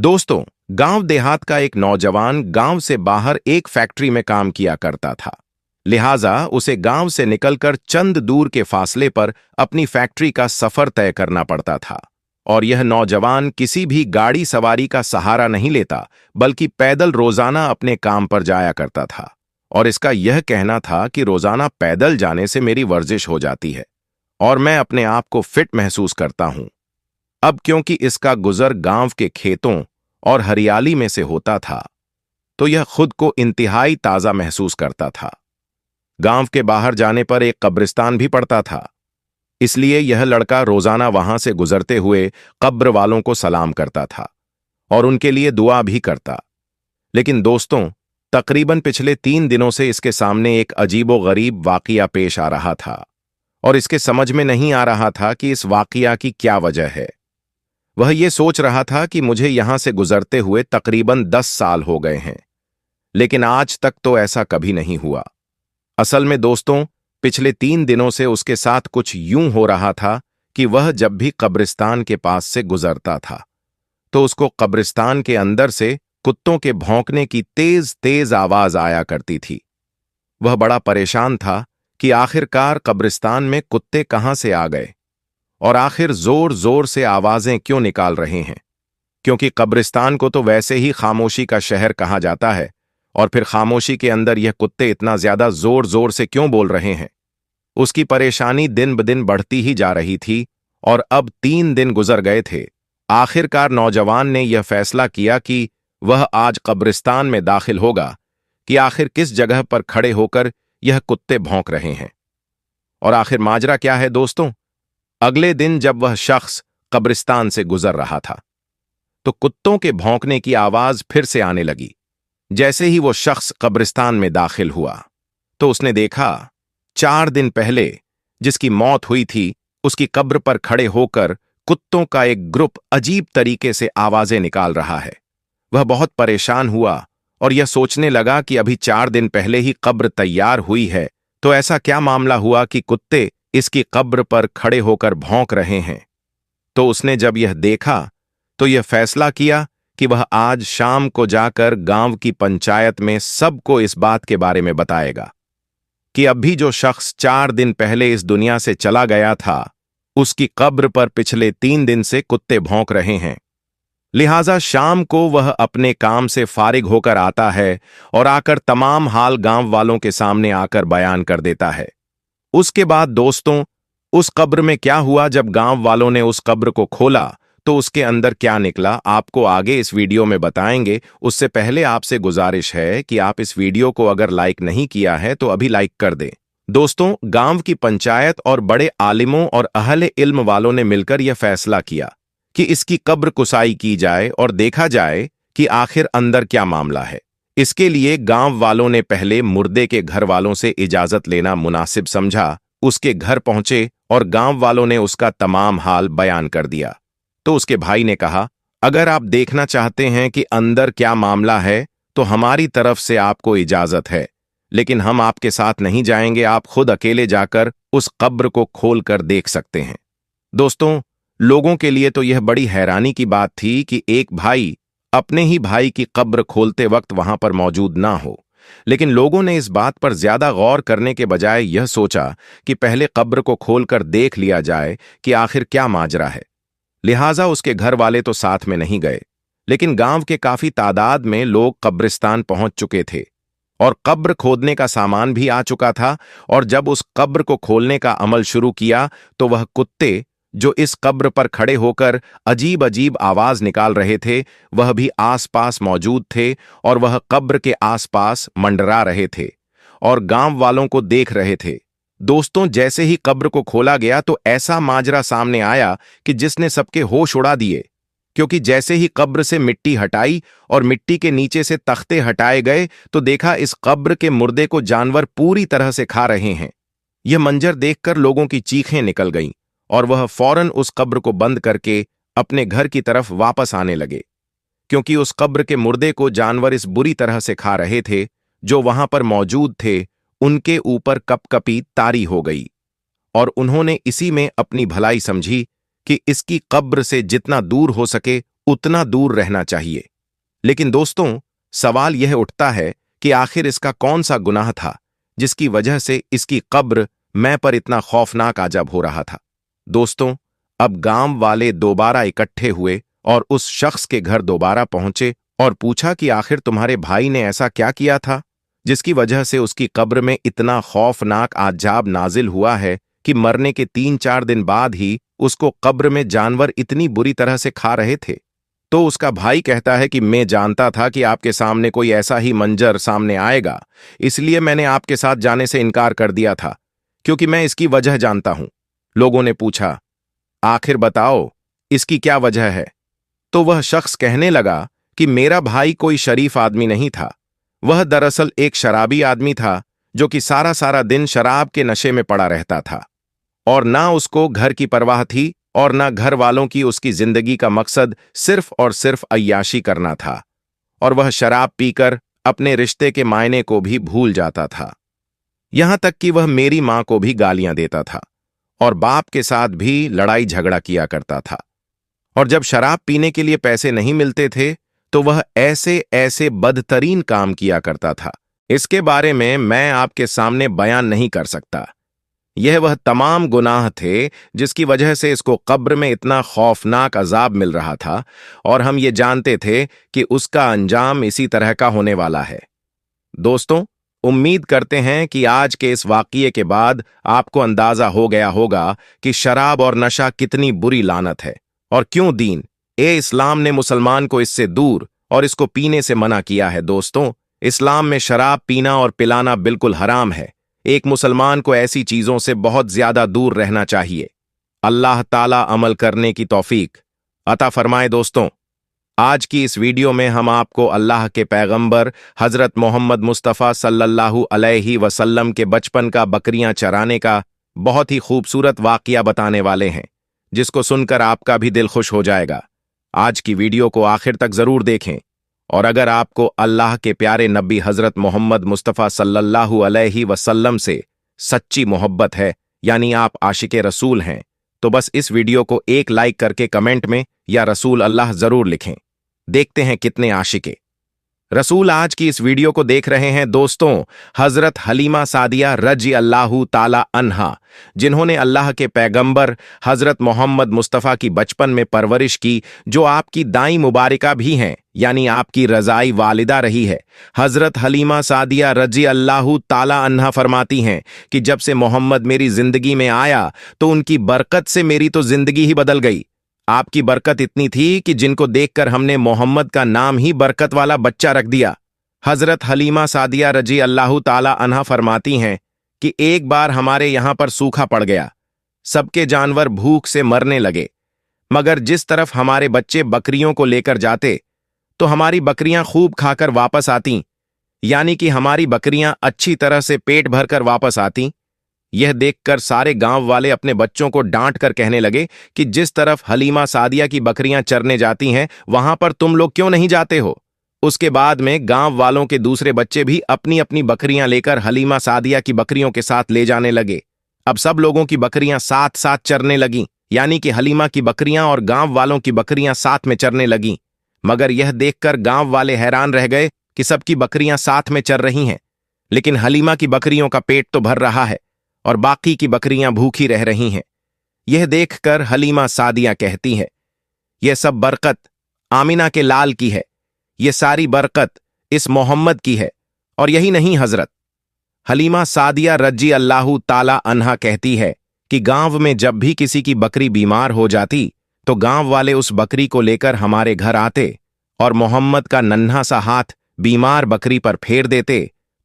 दोस्तों, गांव देहात का एक नौजवान गांव से बाहर एक फैक्ट्री में काम किया करता था। लिहाजा उसे गांव से निकलकर चंद दूर के फासले पर अपनी फैक्ट्री का सफर तय करना पड़ता था। और यह नौजवान किसी भी गाड़ी सवारी का सहारा नहीं लेता, बल्कि पैदल रोजाना अपने काम पर जाया करता था। और इसका यह कहना था कि रोजाना पैदल जाने से मेरी वर्जिश हो जाती है और मैं अपने आप को फिट महसूस करता हूं। अब क्योंकि इसका गुजर गांव के खेतों और हरियाली में से होता था, तो यह खुद को इंतहाई ताजा महसूस करता था। गांव के बाहर जाने पर एक कब्रिस्तान भी पड़ता था, इसलिए यह लड़का रोजाना वहां से गुजरते हुए कब्र वालों को सलाम करता था और उनके लिए दुआ भी करता। लेकिन दोस्तों, तकरीबन पिछले 3 दिनों से इसके सामने एक अजीबोगरीब वाकया पेश आ रहा था और इसके समझ में नहीं आ रहा था कि इस वाकया की क्या वजह है। वह ये सोच रहा था कि मुझे यहां से गुजरते हुए तकरीबन 10 साल हो गए हैं, लेकिन आज तक तो ऐसा कभी नहीं हुआ। असल में दोस्तों, पिछले 3 दिनों से उसके साथ कुछ यूं हो रहा था कि वह जब भी कब्रिस्तान के पास से गुजरता था, तो उसको कब्रिस्तान के अंदर से कुत्तों के भौंकने की तेज तेज आवाज आया करती थी। वह बड़ा परेशान था कि आखिरकार कब्रिस्तान में कुत्ते कहां से आ गए और आखिर जोर जोर से आवाजें क्यों निकाल रहे हैं, क्योंकि कब्रिस्तान को तो वैसे ही खामोशी का शहर कहा जाता है, और फिर खामोशी के अंदर यह कुत्ते इतना ज्यादा जोर जोर से क्यों बोल रहे हैं। उसकी परेशानी दिन ब दिन बढ़ती ही जा रही थी और अब 3 दिन गुजर गए थे। आखिरकार नौजवान ने यह फैसला किया कि वह आज कब्रिस्तान में दाखिल होगा कि आखिर किस जगह पर खड़े होकर यह कुत्ते भौंक रहे हैं। और आखिर माजरा क्या है दोस्तों? अगले दिन जब वह शख्स कब्रिस्तान से गुजर रहा था, तो कुत्तों के भौंकने की आवाज फिर से आने लगी। जैसे ही वो शख्स कब्रिस्तान में दाखिल हुआ, तो उसने देखा 4 दिन पहले जिसकी मौत हुई थी, उसकी कब्र पर खड़े होकर कुत्तों का एक ग्रुप अजीब तरीके से आवाजें निकाल रहा है। वह बहुत परेशान हुआ और यह सोचने लगा कि अभी 4 दिन पहले ही कब्र तैयार हुई है, तो ऐसा क्या मामला हुआ कि कुत्ते इसकी कब्र पर खड़े होकर भौंक रहे हैं। तो उसने जब यह देखा, तो यह फैसला किया कि वह आज शाम को जाकर गांव की पंचायत में सबको इस बात के बारे में बताएगा कि अभी जो शख्स 4 दिन पहले इस दुनिया से चला गया था, उसकी कब्र पर पिछले 3 दिन से कुत्ते भौंक रहे हैं। लिहाजा शाम को वह अपने काम से फारिग होकर आता है और आकर तमाम हाल गांव वालों के सामने आकर बयान कर देता है। उसके बाद दोस्तों, उस कब्र में क्या हुआ जब गांव वालों ने उस कब्र को खोला, तो उसके अंदर क्या निकला, आपको आगे इस वीडियो में बताएंगे। उससे पहले आपसे गुजारिश है कि आप इस वीडियो को अगर लाइक नहीं किया है तो अभी लाइक कर दें। दोस्तों, गांव की पंचायत और बड़े आलिमों और अहले इल्म वालों ने मिलकर यह फैसला किया कि इसकी कब्र कुसाई की जाए और देखा जाए कि आखिर अंदर क्या मामला है। इसके लिए गांव वालों ने पहले मुर्दे के घर वालों से इजाजत लेना मुनासिब समझा। उसके घर पहुंचे और गांव वालों ने उसका तमाम हाल बयान कर दिया। तो उसके भाई ने कहा, अगर आप देखना चाहते हैं कि अंदर क्या मामला है, तो हमारी तरफ से आपको इजाजत है, लेकिन हम आपके साथ नहीं जाएंगे। आप खुद अकेले जाकर उस कब्र को खोल कर देख सकते हैं। दोस्तों, लोगों के लिए तो यह बड़ी हैरानी की बात थी कि एक भाई अपने ही भाई की कब्र खोलते वक्त वहां पर मौजूद ना हो, लेकिन लोगों ने इस बात पर ज्यादा गौर करने के बजाय यह सोचा कि पहले कब्र को खोलकर देख लिया जाए कि आखिर क्या माजरा है। लिहाजा उसके घर वाले तो साथ में नहीं गए, लेकिन गांव के काफी तादाद में लोग कब्रिस्तान पहुंच चुके थे और कब्र खोदने का सामान भी आ चुका था। और जब उस कब्र को खोलने का अमल शुरू किया, तो वह कुत्ते जो इस कब्र पर खड़े होकर अजीब अजीब आवाज निकाल रहे थे, वह भी आसपास मौजूद थे और वह कब्र के आसपास मंडरा रहे थे और गांव वालों को देख रहे थे। दोस्तों, जैसे ही कब्र को खोला गया तो ऐसा माजरा सामने आया कि जिसने सबके होश उड़ा दिए, क्योंकि जैसे ही कब्र से मिट्टी हटाई और मिट्टी के नीचे से तख्ते हटाए गए, तो देखा इस कब्र के मुर्दे को जानवर पूरी तरह से खा रहे हैं। यह मंजर देखकर लोगों की चीखें निकल गईं और वह फौरन उस कब्र को बंद करके अपने घर की तरफ वापस आने लगे, क्योंकि उस कब्र के मुर्दे को जानवर इस बुरी तरह से खा रहे थे। जो वहां पर मौजूद थे, उनके ऊपर कपकपी तारी हो गई और उन्होंने इसी में अपनी भलाई समझी कि इसकी कब्र से जितना दूर हो सके उतना दूर रहना चाहिए। लेकिन दोस्तों, सवाल यह उठता है कि आखिर इसका कौन सा गुनाह था जिसकी वजह से इसकी कब्र मैं पर इतना खौफनाक अजब हो रहा था। दोस्तों, अब गांव वाले दोबारा इकट्ठे हुए और उस शख्स के घर दोबारा पहुंचे और पूछा कि आखिर तुम्हारे भाई ने ऐसा क्या किया था जिसकी वजह से उसकी कब्र में इतना खौफनाक अजाब नाजिल हुआ है कि मरने के 3-4 दिन बाद ही उसको कब्र में जानवर इतनी बुरी तरह से खा रहे थे। तो उसका भाई कहता है कि मैं जानता था कि आपके सामने कोई ऐसा ही मंजर सामने आएगा, इसलिए मैंने आपके साथ जाने से इनकार कर दिया था, क्योंकि मैं इसकी वजह जानता हूं। लोगों ने पूछा, आखिर बताओ इसकी क्या वजह है? तो वह शख्स कहने लगा कि मेरा भाई कोई शरीफ आदमी नहीं था। वह दरअसल एक शराबी आदमी था जो कि सारा सारा दिन शराब के नशे में पड़ा रहता था, और ना उसको घर की परवाह थी और ना घर वालों की। उसकी जिंदगी का मकसद सिर्फ और सिर्फ अय्याशी करना था, और वह शराब पीकर अपने रिश्ते के मायने को भी भूल जाता था। यहां तक कि वह मेरी मां को भी गालियां देता था और बाप के साथ भी लड़ाई झगड़ा किया करता था। और जब शराब पीने के लिए पैसे नहीं मिलते थे तो वह ऐसे ऐसे बदतरीन काम किया करता था, इसके बारे में मैं आपके सामने बयान नहीं कर सकता। यह वह तमाम गुनाह थे जिसकी वजह से इसको कब्र में इतना खौफनाक अजाब मिल रहा था, और हम ये जानते थे कि उसका अंजाम इसी तरह का होने वाला है। दोस्तों, उम्मीद करते हैं कि आज के इस वाक़ये के बाद आपको अंदाजा हो गया होगा कि शराब और नशा कितनी बुरी लानत है और क्यों दीन इस्लाम ने मुसलमान को इससे दूर और इसको पीने से मना किया है। दोस्तों, इस्लाम में शराब पीना और पिलाना बिल्कुल हराम है। एक मुसलमान को ऐसी चीजों से बहुत ज्यादा दूर रहना चाहिए। अल्लाह ताला अमल करने की तौफीक अता फरमाए। दोस्तों, आज की इस वीडियो में हम आपको अल्लाह के पैगंबर हजरत मोहम्मद मुस्तफ़ा सल्लल्लाहु अलैहि वसल्लम के बचपन का बकरियां चराने का बहुत ही खूबसूरत वाक़या बताने वाले हैं, जिसको सुनकर आपका भी दिल खुश हो जाएगा। आज की वीडियो को आखिर तक जरूर देखें, और अगर आपको अल्लाह के प्यारे नबी हजरत मोहम्मद मुस्तफ़ा सल्लल्लाहु अलैहि वसल्लम से सच्ची मोहब्बत है, यानी आप आशिके रसूल हैं, तो बस इस वीडियो को एक लाइक करके कमेंट में या रसूल अल्लाह जरूर लिखें। देखते हैं कितने आशिके रसूल आज की इस वीडियो को देख रहे हैं। दोस्तों, हजरत हलीमा सादिया रजी अल्लाहु ताला अन्हा, जिन्होंने अल्लाह के पैगंबर हजरत मोहम्मद मुस्तफ़ा की बचपन में परवरिश की, जो आपकी दाई मुबारका भी हैं, यानी आपकी रज़ाई वालिदा रही है। हजरत हलीमा सादिया रजी अल्लाहु ताला अन्हा फरमाती हैं कि जब से मोहम्मद मेरी जिंदगी में आया तो उनकी बरकत से मेरी तो जिंदगी ही बदल गई। आपकी बरकत इतनी थी कि जिनको देखकर हमने मोहम्मद का नाम ही बरकत वाला बच्चा रख दिया। हजरत हलीमा सादिया रजी अल्लाहु ताला अन्हा फरमाती हैं कि एक बार हमारे यहां पर सूखा पड़ गया, सबके जानवर भूख से मरने लगे, मगर जिस तरफ हमारे बच्चे बकरियों को लेकर जाते तो हमारी बकरियां खूब खाकर वापस आती, यानी कि हमारी बकरियां अच्छी तरह से पेट भरकर वापस आती। यह देखकर सारे गांव वाले अपने बच्चों को डांट कर कहने लगे कि जिस तरफ हलीमा सादिया की बकरियां चरने जाती हैं वहां पर तुम लोग क्यों नहीं जाते हो। उसके बाद में गांव वालों के दूसरे बच्चे भी अपनी अपनी बकरियां लेकर हलीमा सादिया की बकरियों के साथ ले जाने लगे। अब सब लोगों की बकरियां साथ साथ चरने लगीं, यानी कि हलीमा की बकरियां और गांव वालों की बकरियां साथ में चरने लगीं। मगर यह देखकर गांव वाले हैरान रह गए कि सबकी बकरियां साथ में चर रही हैं, लेकिन हलीमा की बकरियों का पेट तो भर रहा है और बाकी की बकरियां भूखी रह रही हैं। यह देखकर हलीमा सादिया कहती है, यह सब बरकत आमिना के लाल की है, यह सारी बरकत इस मोहम्मद की है। और यही नहीं, हजरत हलीमा सादिया रजी अल्लाहु ताला अन्हा कहती है कि गांव में जब भी किसी की बकरी बीमार हो जाती तो गांव वाले उस बकरी को लेकर हमारे घर आते और मोहम्मद का नन्हा सा हाथ बीमार बकरी पर फेर देते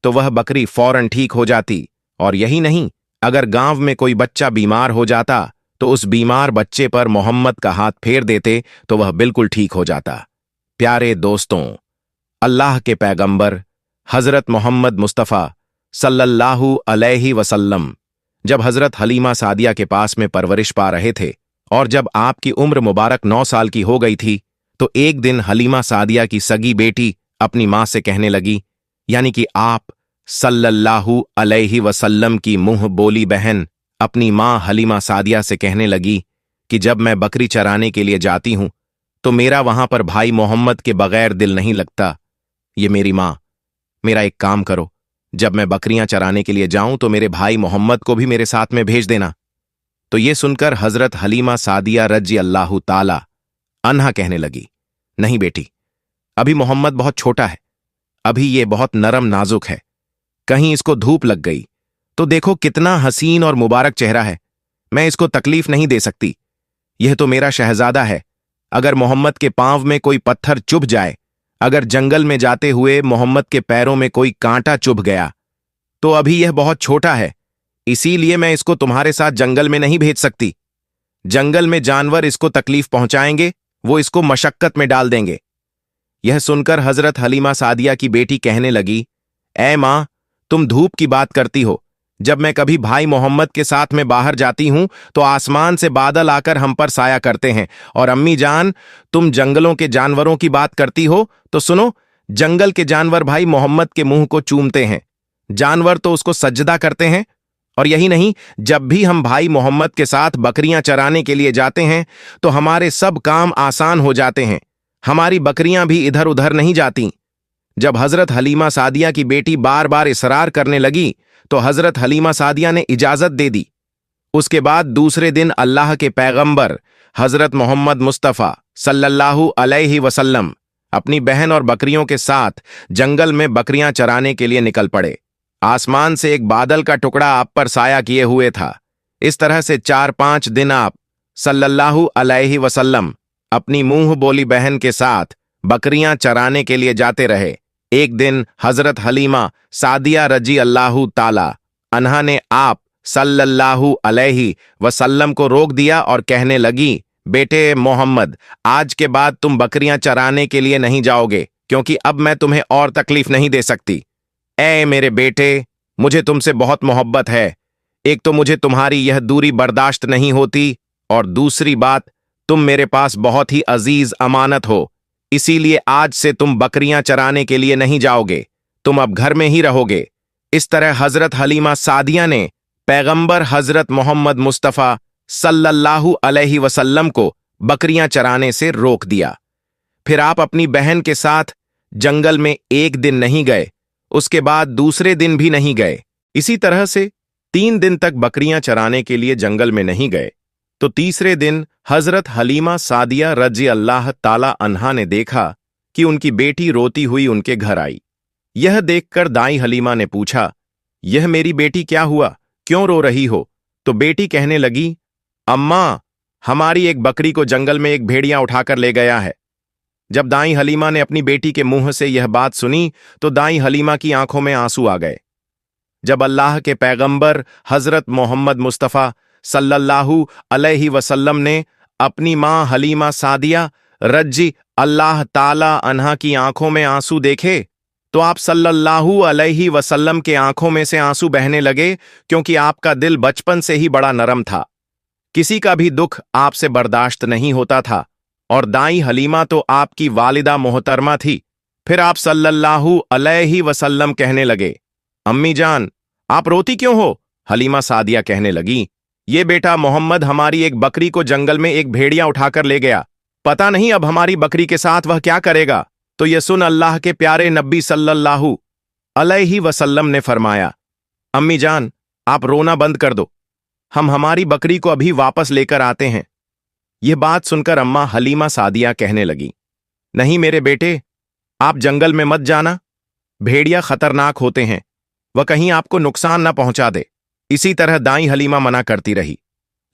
तो वह बकरी फौरन ठीक हो जाती। और यही नहीं, अगर गांव में कोई बच्चा बीमार हो जाता तो उस बीमार बच्चे पर मोहम्मद का हाथ फेर देते तो वह बिल्कुल ठीक हो जाता। प्यारे दोस्तों, अल्लाह के पैगंबर हजरत मोहम्मद मुस्तफ़ा सल्लल्लाहु अलैहि वसल्लम जब हजरत हलीमा सादिया के पास में परवरिश पा रहे थे और जब आपकी उम्र मुबारक 9 साल की हो गई थी, तो एक दिन हलीमा सादिया की सगी बेटी अपनी मां से कहने लगी, यानी कि आप सल्लल्लाहु अलैहि वसल्लम की मुंह बोली बहन अपनी मां हलीमा सादिया से कहने लगी कि जब मैं बकरी चराने के लिए जाती हूं तो मेरा वहां पर भाई मोहम्मद के बगैर दिल नहीं लगता। ये मेरी माँ, मेरा एक काम करो, जब मैं बकरियां चराने के लिए जाऊं तो मेरे भाई मोहम्मद को भी मेरे साथ में भेज देना। तो ये सुनकर हजरत हलीमा सादिया रजी अल्लाह ताला अन्हा कहने लगी, नहीं बेटी, अभी मोहम्मद बहुत छोटा है, अभी ये बहुत नरम नाजुक है, कहीं इसको धूप लग गई तो देखो कितना हसीन और मुबारक चेहरा है, मैं इसको तकलीफ नहीं दे सकती। यह तो मेरा शहजादा है, अगर मोहम्मद के पांव में कोई पत्थर चुभ जाए, अगर जंगल में जाते हुए मोहम्मद के पैरों में कोई कांटा चुभ गया, तो अभी यह बहुत छोटा है, इसीलिए मैं इसको तुम्हारे साथ जंगल में नहीं भेज सकती। जंगल में जानवर इसको तकलीफ पहुंचाएंगे, वो इसको मशक्कत में डाल देंगे। यह सुनकर हजरत हलीमा सादिया की बेटी कहने लगी, ऐ मां, तुम धूप की बात करती हो, जब मैं कभी भाई मोहम्मद के साथ में बाहर जाती हूं तो आसमान से बादल आकर हम पर साया करते हैं। और अम्मी जान, तुम जंगलों के जानवरों की बात करती हो तो सुनो, जंगल के जानवर भाई मोहम्मद के मुंह को चूमते हैं, जानवर तो उसको सजदा करते हैं। और यही नहीं, जब भी हम भाई मोहम्मद के साथ बकरियां चराने के लिए जाते हैं तो हमारे सब काम आसान हो जाते हैं, हमारी बकरियां भी इधर उधर नहीं जाती। जब हजरत हलीमा सादिया की बेटी बार बार इसरार करने लगी तो हजरत हलीमा सादिया ने इजाजत दे दी। उसके बाद दूसरे दिन अल्लाह के पैगंबर हजरत मोहम्मद मुस्तफ़ा सल्लल्लाहु अलैहि वसल्लम अपनी बहन और बकरियों के साथ जंगल में बकरियां चराने के लिए निकल पड़े। आसमान से एक बादल का टुकड़ा आप पर साया किए हुए था। इस तरह से 4-5 दिन आप सल्लल्लाहु अलैहि वसल्लम अपनी मुंह बोली बहन के साथ बकरियां चराने के लिए जाते रहे। एक दिन हजरत हलीमा सादिया रजी अल्लाहु ताला अन्हा ने आप सल्लल्लाहु अलैहि वसल्लम को रोक दिया और कहने लगी, बेटे मोहम्मद, आज के बाद तुम बकरियां चराने के लिए नहीं जाओगे, क्योंकि अब मैं तुम्हें और तकलीफ नहीं दे सकती। ऐ मेरे बेटे, मुझे तुमसे बहुत मोहब्बत है, एक तो मुझे तुम्हारी यह दूरी बर्दाश्त नहीं होती, और दूसरी बात, तुम मेरे पास बहुत ही अजीज अमानत हो, इसीलिए आज से तुम बकरियां चराने के लिए नहीं जाओगे, तुम अब घर में ही रहोगे। इस तरह हजरत हलीमा सादिया ने पैगंबर हजरत मोहम्मद मुस्तफ़ा सल्लल्लाहु अलैहि वसल्लम को बकरियां चराने से रोक दिया। फिर आप अपनी बहन के साथ जंगल में एक दिन नहीं गए, उसके बाद दूसरे दिन भी नहीं गए। इसी तरह से 3 दिन तक बकरियां चराने के लिए जंगल में नहीं गए। तो तीसरे दिन हजरत हलीमा सादिया रजी अल्लाह ताला अन्हा ने देखा कि उनकी बेटी रोती हुई उनके घर आई। यह देखकर दाई हलीमा ने पूछा, यह मेरी बेटी क्या हुआ, क्यों रो रही हो? तो बेटी कहने लगी, अम्मा, हमारी एक बकरी को जंगल में एक भेड़िया उठाकर ले गया है। जब दाई हलीमा ने अपनी बेटी के मुंह से यह बात सुनी तो दाई हलीमा की आंखों में आंसू आ गए। जब अल्लाह के पैगंबर हजरत मोहम्मद मुस्तफ़ा सल्लल्लाहु अलैहि वसल्लम ने अपनी मां हलीमा सादिया रजी अल्लाह ताला अन्हा की आंखों में आंसू देखे तो आप सल्लल्लाहु अलैहि वसल्लम के आंखों में से आंसू बहने लगे, क्योंकि आपका दिल बचपन से ही बड़ा नरम था, किसी का भी दुख आपसे बर्दाश्त नहीं होता था, और दाई हलीमा तो आपकी वालिदा मोहतरमा थी। फिर आप सल्लल्लाहु अलैहि वसल्लम कहने लगे, अम्मी जान, आप रोती क्यों हो? हलीमा सादिया कहने लगी, ये बेटा मोहम्मद हमारी एक बकरी को जंगल में एक भेड़िया उठाकर ले गया, पता नहीं अब हमारी बकरी के साथ वह क्या करेगा। तो यह सुन अल्लाह के प्यारे नबी सल्लल्लाहु अलैहि वसल्लम ने फरमाया, अम्मी जान, आप रोना बंद कर दो, हम हमारी बकरी को अभी वापस लेकर आते हैं। यह बात सुनकर अम्मा हलीमा सादिया कहने लगी, नहीं मेरे बेटे, आप जंगल में मत जाना, भेड़िया खतरनाक होते हैं, वह कहीं आपको नुकसान ना पहुंचा दे। इसी तरह दाई हलीमा मना करती रही,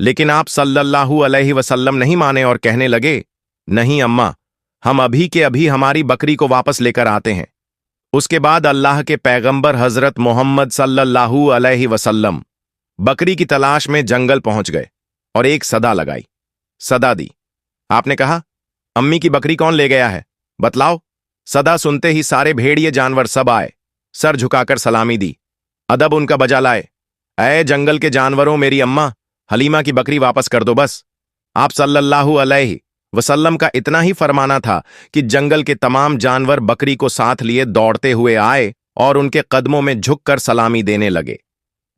लेकिन आप सल्लल्लाहु अलैहि वसल्लम नहीं माने और कहने लगे, नहीं अम्मा, हम अभी के अभी हमारी बकरी को वापस लेकर आते हैं। उसके बाद अल्लाह के पैगंबर हजरत मोहम्मद सल्लल्लाहु अलैहि वसल्लम बकरी की तलाश में जंगल पहुंच गए और एक सदा लगाई, सदा दी। आपने कहा, अम्मी की बकरी कौन ले गया है, बतलाओ। सदा सुनते ही सारे भेड़िए जानवर सब आए, सर झुकाकर सलामी दी, अदब उनका बजा लाए, ऐ जंगल के जानवरों, मेरी अम्मा हलीमा की बकरी वापस कर दो बस। आप सल्लल्लाहु अलैहि वसल्लम का इतना ही फरमाना था कि जंगल के तमाम जानवर बकरी को साथ लिए दौड़ते हुए आए और उनके कदमों में झुककर सलामी देने लगे।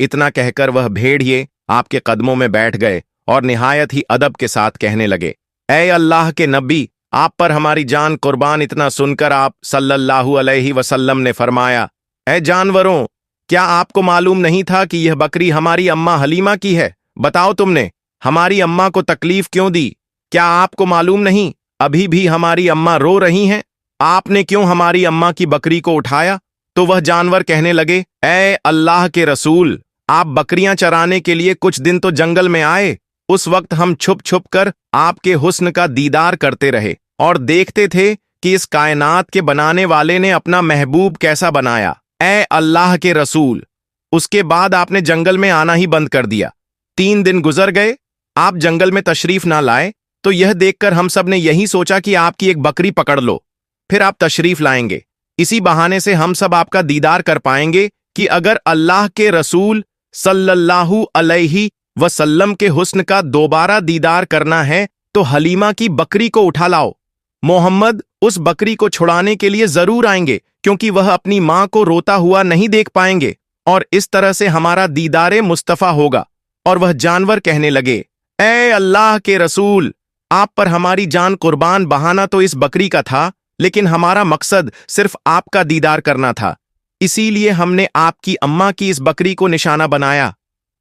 इतना कहकर वह भेड़िए आपके कदमों में बैठ गए और निहायत ही अदब के साथ कहने लगे, ऐ अल्लाह के नबी, आप पर हमारी जान कुर्बान। इतना सुनकर आप सल्लल्लाहु अलैहि वसल्लम ने फरमाया, ऐ जानवरों, क्या आपको मालूम नहीं था कि यह बकरी हमारी अम्मा हलीमा की है? बताओ तुमने हमारी अम्मा को तकलीफ क्यों दी? क्या आपको मालूम नहीं अभी भी हमारी अम्मा रो रही हैं? आपने क्यों हमारी अम्मा की बकरी को उठाया? तो वह जानवर कहने लगे, ऐ अल्लाह के रसूल, आप बकरियां चराने के लिए कुछ दिन तो जंगल में आए। उस वक्त हम छुप छुप कर आपके हुस्न का दीदार करते रहे और देखते थे कि इस कायनात के बनाने वाले ने अपना महबूब कैसा बनाया। ऐ अल्लाह के रसूल, उसके बाद आपने जंगल में आना ही बंद कर दिया। 3 दिन गुजर गए, आप जंगल में तशरीफ ना लाए, तो यह देखकर हम सब ने यही सोचा कि आपकी एक बकरी पकड़ लो, फिर आप तशरीफ लाएंगे। इसी बहाने से हम सब आपका दीदार कर पाएंगे कि अगर अल्लाह के रसूल सल्लल्लाहु अलैहि वसल्लम के हुस्न का दोबारा दीदार करना है तो हलीमा की बकरी को उठा लाओ। मोहम्मद उस बकरी को छुड़ाने के लिए जरूर आएंगे, क्योंकि वह अपनी मां को रोता हुआ नहीं देख पाएंगे, और इस तरह से हमारा दीदारे मुस्तफा होगा। और वह जानवर कहने लगे, ऐ अल्लाह के रसूल, आप पर हमारी जान कुर्बान। बहाना तो इस बकरी का था, लेकिन हमारा मकसद सिर्फ आपका दीदार करना था, इसीलिए हमने आपकी अम्मा की इस बकरी को निशाना बनाया।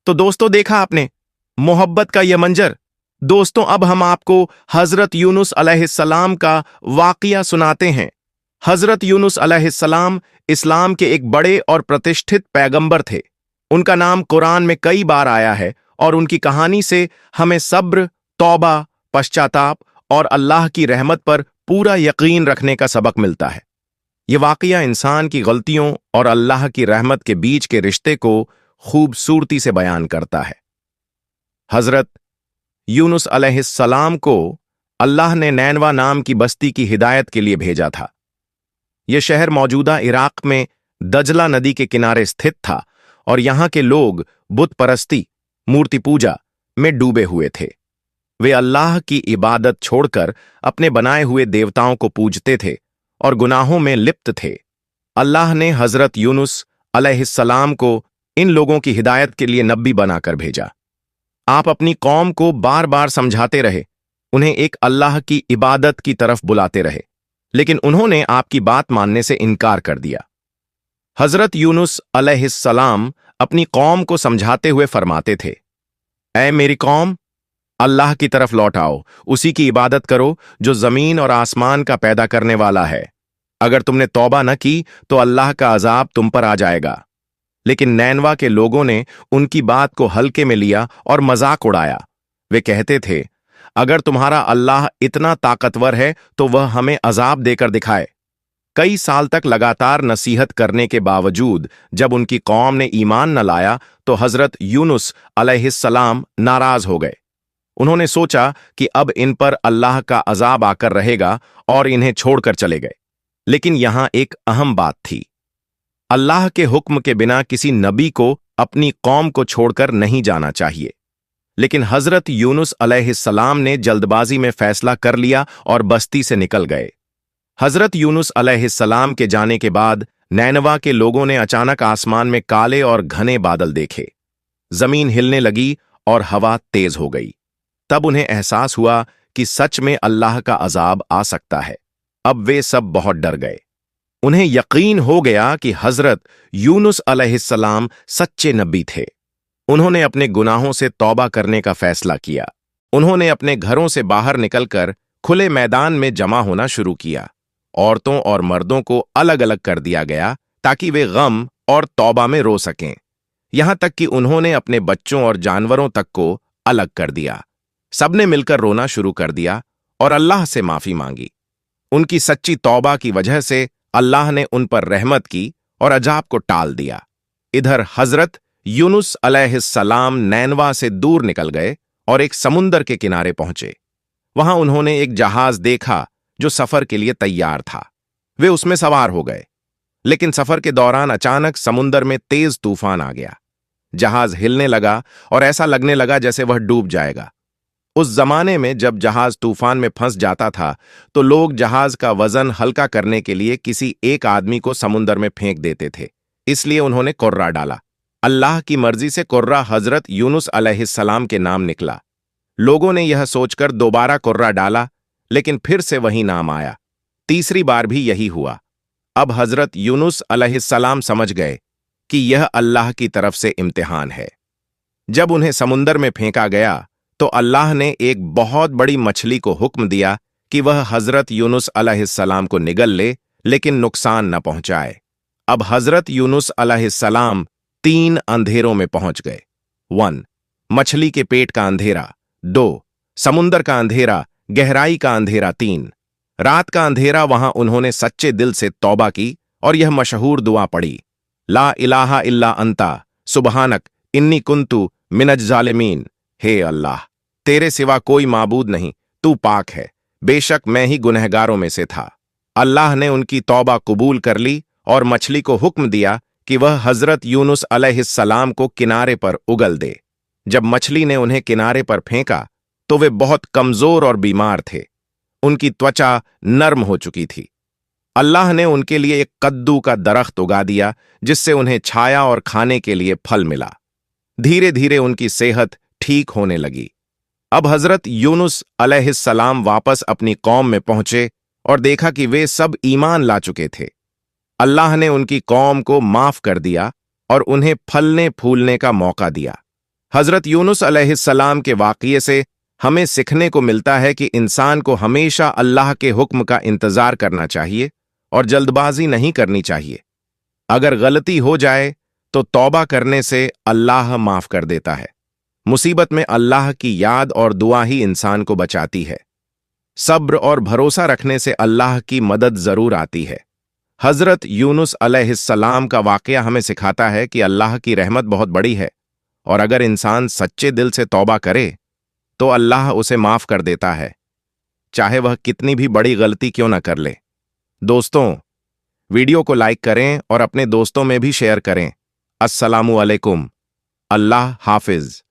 तो दोस्तों, देखा आपने मोहब्बत का यह मंजर। दोस्तों, अब हम आपको हजरत यूनुस अलैहिस्सलाम का वाकया सुनाते हैं। हजरत यूनुस अलैहिस्सलाम इस्लाम के एक बड़े और प्रतिष्ठित पैगंबर थे। उनका नाम कुरान में कई बार आया है और उनकी कहानी से हमें सब्र, तौबा, पश्चाताप और अल्लाह की रहमत पर पूरा यकीन रखने का सबक मिलता है। यह वाकया इंसान की गलतियों और अल्लाह की रहमत के बीच के रिश्ते को खूबसूरती से बयान करता है। हजरत यूनुस अलैहिस्सलाम को अल्लाह ने नैनवा नाम की बस्ती की हिदायत के लिए भेजा था। यह शहर मौजूदा इराक में दजला नदी के किनारे स्थित था और यहां के लोग बुत परस्ती, मूर्ति पूजा में डूबे हुए थे। वे अल्लाह की इबादत छोड़कर अपने बनाए हुए देवताओं को पूजते थे और गुनाहों में लिप्त थे। अल्लाह ने हजरत यूनुस अलैहिस्सलाम को इन लोगों की हिदायत के लिए नबी बनाकर भेजा। आप अपनी कौम को बार बार समझाते रहे, उन्हें एक अल्लाह की इबादत की तरफ बुलाते रहे, लेकिन उन्होंने आपकी बात मानने से इनकार कर दिया। हजरत यूनुस अलैहिस्सलाम अपनी कौम को समझाते हुए फरमाते थे, ऐ मेरी कौम, अल्लाह की तरफ लौट आओ, उसी की इबादत करो जो जमीन और आसमान का पैदा करने वाला है। अगर तुमने तौबा न की तो अल्लाह का अजाब तुम पर आ जाएगा। लेकिन नैनवा के लोगों ने उनकी बात को हल्के में लिया और मजाक उड़ाया। वे कहते थे, अगर तुम्हारा अल्लाह इतना ताकतवर है तो वह हमें अजाब देकर दिखाए। कई साल तक लगातार नसीहत करने के बावजूद जब उनकी कौम ने ईमान न लाया तो हजरत यूनुस अलैहिस्सलाम नाराज हो गए। उन्होंने सोचा कि अब इन पर अल्लाह का अजाब आकर रहेगा और इन्हें छोड़कर चले गए। लेकिन यहां एक अहम बात थी, अल्लाह के हुक्म के बिना किसी नबी को अपनी कौम को छोड़कर नहीं जाना चाहिए। लेकिन हजरत यूनुस अलैहिस्सलाम ने जल्दबाजी में फैसला कर लिया और बस्ती से निकल गए। हजरत यूनुस अलैहिस्सलाम के जाने के बाद नैनवा के लोगों ने अचानक आसमान में काले और घने बादल देखे। जमीन हिलने लगी और हवा तेज हो गई। तब उन्हें एहसास हुआ कि सच में अल्लाह का अजाब आ सकता है। अब वे सब बहुत डर गए। उन्हें यकीन हो गया कि हजरत यूनुस अलैहिस्सलाम सच्चे नबी थे। उन्होंने अपने गुनाहों से तौबा करने का फैसला किया। उन्होंने अपने घरों से बाहर निकलकर खुले मैदान में जमा होना शुरू किया। औरतों और मर्दों को अलग अलग कर दिया गया ताकि वे गम और तौबा में रो सकें। यहां तक कि उन्होंने अपने बच्चों और जानवरों तक को अलग कर दिया। सबने मिलकर रोना शुरू कर दिया और अल्लाह से माफी मांगी। उनकी सच्ची तौबा की वजह से अल्लाह ने उन पर रहमत की और अजाब को टाल दिया। इधर हजरत यूनुस अलैहिस्सलाम नैनवा से दूर निकल गए और एक समुंदर के किनारे पहुंचे। वहां उन्होंने एक जहाज देखा जो सफर के लिए तैयार था। वे उसमें सवार हो गए, लेकिन सफर के दौरान अचानक समुंदर में तेज तूफान आ गया। जहाज हिलने लगा और ऐसा लगने लगा जैसे वह डूब जाएगा। उस जमाने में जब जहाज तूफान में फंस जाता था तो लोग जहाज का वजन हल्का करने के लिए किसी एक आदमी को समुंदर में फेंक देते थे। इसलिए उन्होंने कुर्रा डाला। अल्लाह की मर्जी से कुर्रा हजरत यूनुस अलैहिस्सलाम के नाम निकला। लोगों ने यह सोचकर दोबारा कुर्रा डाला, लेकिन फिर से वही नाम आया। तीसरी बार भी यही हुआ। अब हजरत यूनुस अलैहिस्सलाम समझ गए कि यह अल्लाह की तरफ से इम्तिहान है। जब उन्हें समुंदर में फेंका गया तो अल्लाह ने एक बहुत बड़ी मछली को हुक्म दिया कि वह हजरत यूनुस अलैहिस्सलाम को निगल ले, लेकिन नुकसान न पहुंचाए। अब हजरत यूनुस अलैहिस्सलाम 3 अंधेरों में पहुंच गए। 1. मछली के पेट का अंधेरा। 2. समुंदर का अंधेरा, गहराई का अंधेरा। 3. रात का अंधेरा। वहां उन्होंने सच्चे दिल से तौबा की और यह मशहूर दुआ पढ़ी, ला इलाहा इल्ला अंता सुबहानक इन्नी कुंतु मिनज जालिमीन। हे अल्लाह, तेरे सिवा कोई माबूद नहीं, तू पाक है, बेशक मैं ही गुनहगारों में से था। अल्लाह ने उनकी तौबा कबूल कर ली और मछली को हुक्म दिया कि वह हजरत यूनुस अलैहिस्सलाम को किनारे पर उगल दे। जब मछली ने उन्हें किनारे पर फेंका तो वे बहुत कमजोर और बीमार थे। उनकी त्वचा नर्म हो चुकी थी। अल्लाह ने उनके लिए एक कद्दू का दरख्त उगा दिया, जिससे उन्हें छाया और खाने के लिए फल मिला। धीरे धीरे उनकी सेहत ठीक होने लगी। अब हजरत यूनुस अलैहिस्सलाम वापस अपनी कौम में पहुंचे और देखा कि वे सब ईमान ला चुके थे। अल्लाह ने उनकी कौम को माफ कर दिया और उन्हें फलने फूलने का मौका दिया। हजरत यूनुस अलैहिस्सलाम के वाक़ये से हमें सीखने को मिलता है कि इंसान को हमेशा अल्लाह के हुक्म का इंतजार करना चाहिए और जल्दबाजी नहीं करनी चाहिए। अगर गलती हो जाए तो तौबा करने से अल्लाह माफ कर देता है। मुसीबत में अल्लाह की याद और दुआ ही इंसान को बचाती है। सब्र और भरोसा रखने से अल्लाह की मदद जरूर आती है। हजरत यूनुस अलैहिस्सलाम का वाकया हमें सिखाता है कि अल्लाह की रहमत बहुत बड़ी है और अगर इंसान सच्चे दिल से तौबा करे तो अल्लाह उसे माफ कर देता है, चाहे वह कितनी भी बड़ी गलती क्यों न कर ले। दोस्तों, वीडियो को लाइक करें और अपने दोस्तों में भी शेयर करें। अस्सलामु अलैकुम। अल्लाह हाफिज।